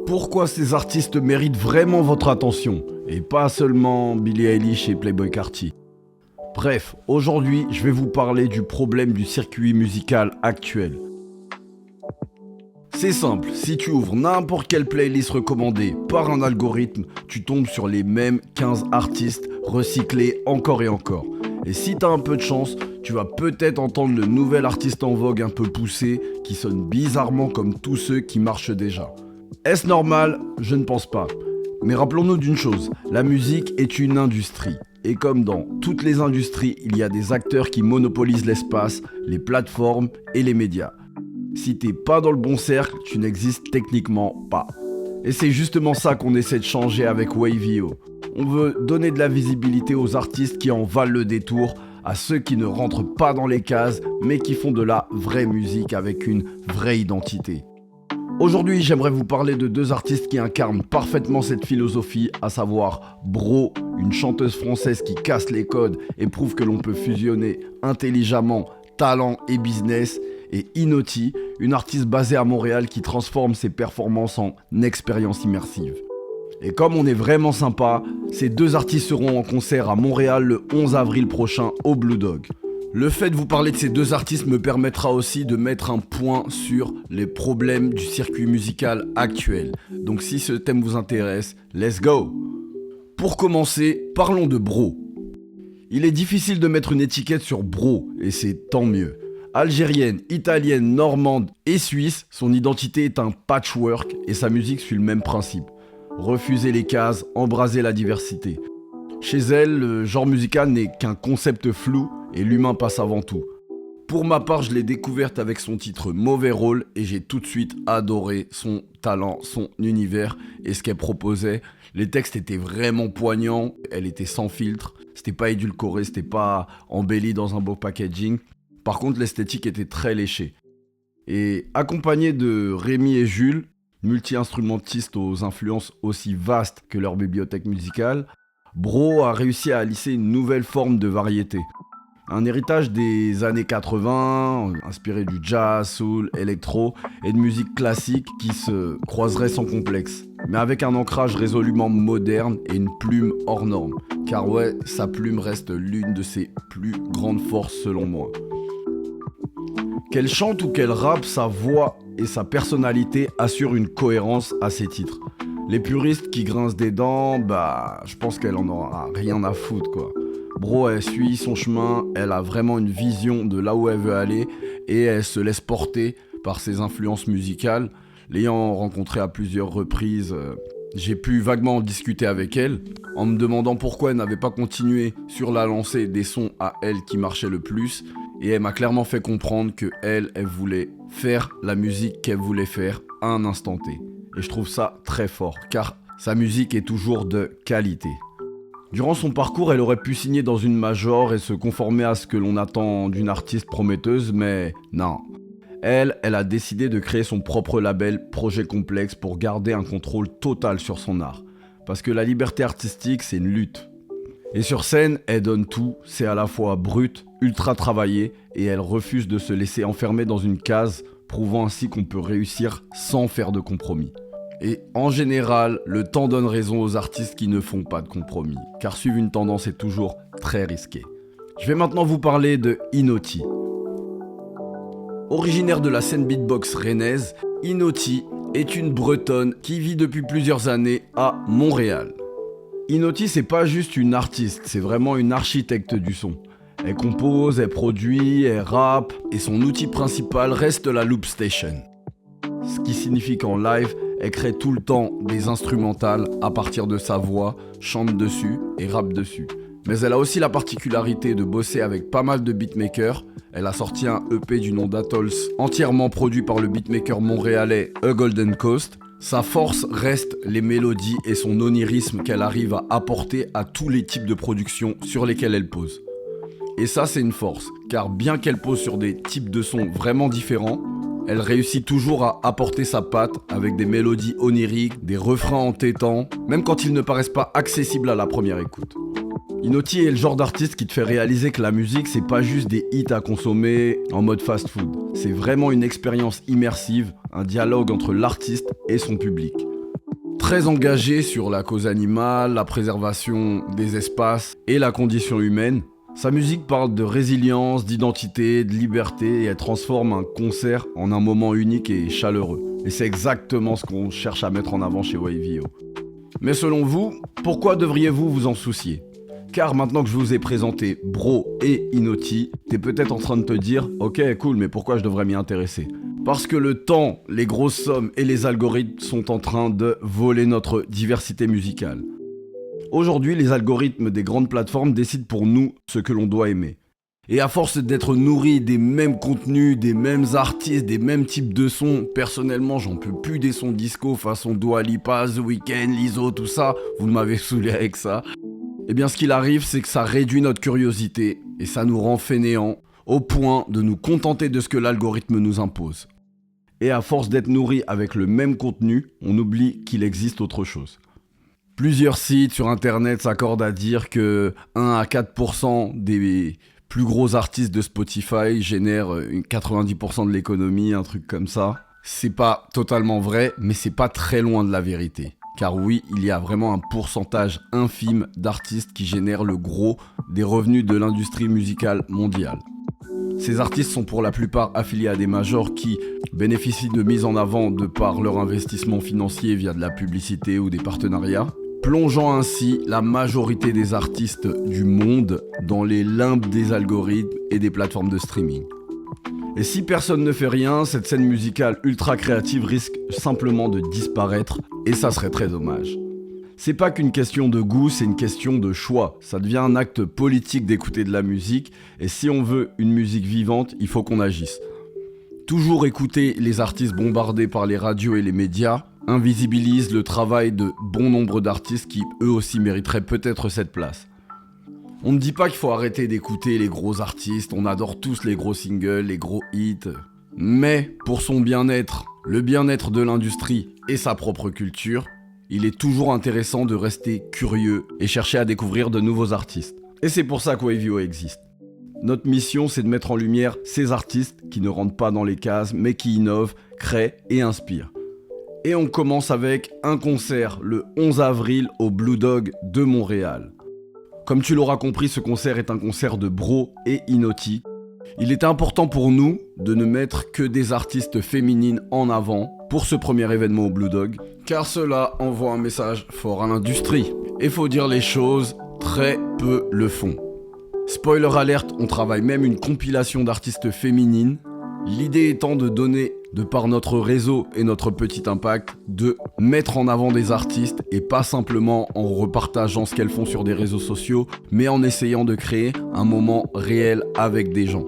Pourquoi ces artistes méritent vraiment votre attention et pas seulement Billie Eilish et Playboi Carti. Bref, aujourd'hui, je vais vous parler du problème du circuit musical actuel. C'est simple, si tu ouvres n'importe quelle playlist recommandée par un algorithme, tu tombes sur les mêmes 15 artistes recyclés encore et encore. Et si t'as un peu de chance, tu vas peut-être entendre le nouvel artiste en vogue un peu poussé qui sonne bizarrement comme tous ceux qui marchent déjà. Est-ce normal? Je ne pense pas. Mais rappelons-nous d'une chose, la musique est une industrie. Et comme dans toutes les industries, il y a des acteurs qui monopolisent l'espace, les plateformes et les médias. Si t'es pas dans le bon cercle, tu n'existes techniquement pas. Et c'est justement ça qu'on essaie de changer avec Wavio. On veut donner de la visibilité aux artistes qui en valent le détour, à ceux qui ne rentrent pas dans les cases, mais qui font de la vraie musique avec une vraie identité. Aujourd'hui, j'aimerais vous parler de deux artistes qui incarnent parfaitement cette philosophie, à savoir Bro, une chanteuse française qui casse les codes et prouve que l'on peut fusionner intelligemment talent et business, et Inoti, une artiste basée à Montréal qui transforme ses performances en expérience immersive. Et comme on est vraiment sympa, ces deux artistes seront en concert à Montréal le 11 avril prochain au Blue Dog. Le fait de vous parler de ces deux artistes me permettra aussi de mettre un point sur les problèmes du circuit musical actuel. Donc si ce thème vous intéresse, let's go! Pour commencer, parlons de Bro. Il est difficile de mettre une étiquette sur Bro, et c'est tant mieux. Algérienne, italienne, normande et suisse, son identité est un patchwork et sa musique suit le même principe. Refuser les cases, embraser la diversité. Chez elle, le genre musical n'est qu'un concept flou et l'humain passe avant tout. Pour ma part, je l'ai découverte avec son titre Mauvais Rôle et j'ai tout de suite adoré son talent, son univers et ce qu'elle proposait. Les textes étaient vraiment poignants, elle était sans filtre, c'était pas édulcoré, c'était pas embelli dans un beau packaging. Par contre, l'esthétique était très léchée. Et accompagné de Rémi et Jules, multi-instrumentistes aux influences aussi vastes que leur bibliothèque musicale, Bro a réussi à lisser une nouvelle forme de variété. Un héritage des années 80, inspiré du jazz, soul, électro et de musique classique qui se croiserait sans complexe. Mais avec un ancrage résolument moderne et une plume hors norme. Car ouais, sa plume reste l'une de ses plus grandes forces selon moi. Qu'elle chante ou qu'elle rappe, sa voix et sa personnalité assurent une cohérence à ses titres. Les puristes qui grincent des dents, je pense qu'elle en aura rien à foutre quoi. Bro, elle suit son chemin, elle a vraiment une vision de là où elle veut aller et elle se laisse porter par ses influences musicales. L'ayant rencontrée à plusieurs reprises, j'ai pu vaguement en discuter avec elle en me demandant pourquoi elle n'avait pas continué sur la lancée des sons à elle qui marchaient le plus. Et elle m'a clairement fait comprendre que elle voulait faire la musique qu'elle voulait faire à un instant T. Et je trouve ça très fort, car sa musique est toujours de qualité. Durant son parcours, elle aurait pu signer dans une major et se conformer à ce que l'on attend d'une artiste prometteuse, mais non. Elle a décidé de créer son propre label Projet Complexe pour garder un contrôle total sur son art. Parce que la liberté artistique, c'est une lutte. Et sur scène, elle donne tout, c'est à la fois brut, ultra travaillé, et elle refuse de se laisser enfermer dans une case, prouvant ainsi qu'on peut réussir sans faire de compromis. Et en général, le temps donne raison aux artistes qui ne font pas de compromis, car suivre une tendance est toujours très risqué. Je vais maintenant vous parler de Inoti. Originaire de la scène beatbox rennaise, Inoti est une bretonne qui vit depuis plusieurs années à Montréal. Inoti, c'est pas juste une artiste, c'est vraiment une architecte du son. Elle compose, elle produit, elle rappe, et son outil principal reste la loop station. Ce qui signifie qu'en live, elle crée tout le temps des instrumentales à partir de sa voix, chante dessus et rappe dessus. Mais elle a aussi la particularité de bosser avec pas mal de beatmakers. Elle a sorti un EP du nom d'Atols, entièrement produit par le beatmaker montréalais A Golden Coast. Sa force reste les mélodies et son onirisme qu'elle arrive à apporter à tous les types de productions sur lesquelles elle pose. Et ça, c'est une force, car bien qu'elle pose sur des types de sons vraiment différents, elle réussit toujours à apporter sa patte avec des mélodies oniriques, des refrains entêtants, même quand ils ne paraissent pas accessibles à la première écoute. Inoti est le genre d'artiste qui te fait réaliser que la musique, c'est pas juste des hits à consommer en mode fast-food. C'est vraiment une expérience immersive, un dialogue entre l'artiste et son public. très engagé sur la cause animale, la préservation des espaces et la condition humaine. Sa musique parle de résilience, d'identité, de liberté et elle transforme un concert en un moment unique et chaleureux. Et c'est exactement ce qu'on cherche à mettre en avant chez YVO. Mais selon vous, pourquoi devriez-vous vous en soucier ? Car maintenant que je vous ai présenté Bro et Inoti, t'es peut-être en train de te dire « Ok, cool, mais pourquoi je devrais m'y intéresser ?» Parce que le temps, les grosses sommes et les algorithmes sont en train de voler notre diversité musicale. Aujourd'hui, les algorithmes des grandes plateformes décident pour nous ce que l'on doit aimer. Et à force d'être nourri des mêmes contenus, des mêmes artistes, des mêmes types de sons, personnellement, j'en peux plus des sons disco façon Dua Lipa, The Weeknd, Lizzo, tout ça, vous m'avez saoulé avec ça. Eh bien, ce qu'il arrive, c'est que ça réduit notre curiosité et ça nous rend fainéants au point de nous contenter de ce que l'algorithme nous impose. Et à force d'être nourri avec le même contenu, on oublie qu'il existe autre chose. Plusieurs sites sur internet s'accordent à dire que 1 à 4% des plus gros artistes de Spotify génèrent 90% de l'économie, un truc comme ça. C'est pas totalement vrai, mais c'est pas très loin de la vérité. Car oui, il y a vraiment un pourcentage infime d'artistes qui génèrent le gros des revenus de l'industrie musicale mondiale. Ces artistes sont pour la plupart affiliés à des majors qui bénéficient de mise en avant de par leur investissement financier via de la publicité ou des partenariats, plongeant ainsi la majorité des artistes du monde dans les limbes des algorithmes et des plateformes de streaming. Et si personne ne fait rien, cette scène musicale ultra créative risque simplement de disparaître, et ça serait très dommage. C'est pas qu'une question de goût, c'est une question de choix. Ça devient un acte politique d'écouter de la musique, et si on veut une musique vivante, il faut qu'on agisse. Toujours écouter les artistes bombardés par les radios et les médias invisibilise le travail de bon nombre d'artistes qui eux aussi mériteraient peut-être cette place. On ne dit pas qu'il faut arrêter d'écouter les gros artistes, on adore tous les gros singles, les gros hits. Mais pour son bien-être, le bien-être de l'industrie et sa propre culture, il est toujours intéressant de rester curieux et chercher à découvrir de nouveaux artistes. Et c'est pour ça que YVO existe. Notre mission, c'est de mettre en lumière ces artistes qui ne rentrent pas dans les cases, mais qui innovent, créent et inspirent. Et on commence avec un concert le 11 avril au Blue Dog de Montréal. Comme tu l'auras compris, ce concert est un concert de Bro et Inoti. Il était important pour nous de ne mettre que des artistes féminines en avant pour ce premier événement au Blue Dog, car cela envoie un message fort à l'industrie. Et faut dire les choses, très peu le font. Spoiler alert, on travaille même une compilation d'artistes féminines. L'idée étant de donner, de par notre réseau et notre petit impact, de mettre en avant des artistes et pas simplement en repartageant ce qu'elles font sur des réseaux sociaux, mais en essayant de créer un moment réel avec des gens.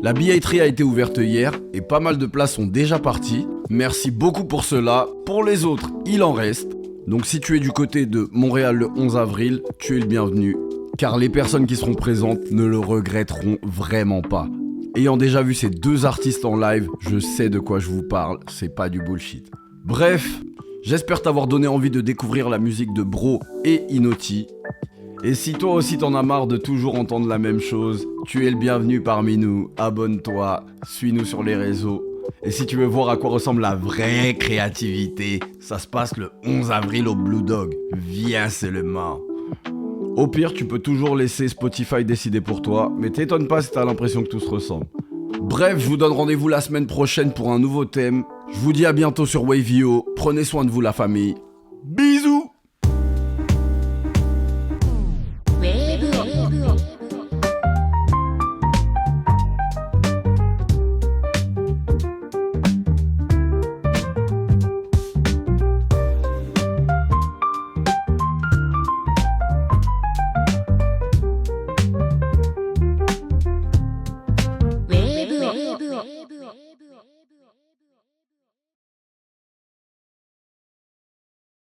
La billetterie a été ouverte hier et pas mal de places sont déjà parties. Merci beaucoup pour cela. Pour les autres, il en reste. Donc si tu es du côté de Montréal le 11 avril, tu es le bienvenu. Car les personnes qui seront présentes ne le regretteront vraiment pas. Ayant déjà vu ces deux artistes en live, je sais de quoi je vous parle, c'est pas du bullshit. Bref, j'espère t'avoir donné envie de découvrir la musique de Bro et Inoti. Et si toi aussi t'en as marre de toujours entendre la même chose, tu es le bienvenu parmi nous, abonne-toi, suis-nous sur les réseaux. Et si tu veux voir à quoi ressemble la vraie créativité, ça se passe le 11 avril au Blue Dog, viens seulement. Au pire, tu peux toujours laisser Spotify décider pour toi, mais t'étonne pas si t'as l'impression que tout se ressemble. Bref, je vous donne rendez-vous la semaine prochaine pour un nouveau thème. Je vous dis à bientôt sur YVO, prenez soin de vous la famille,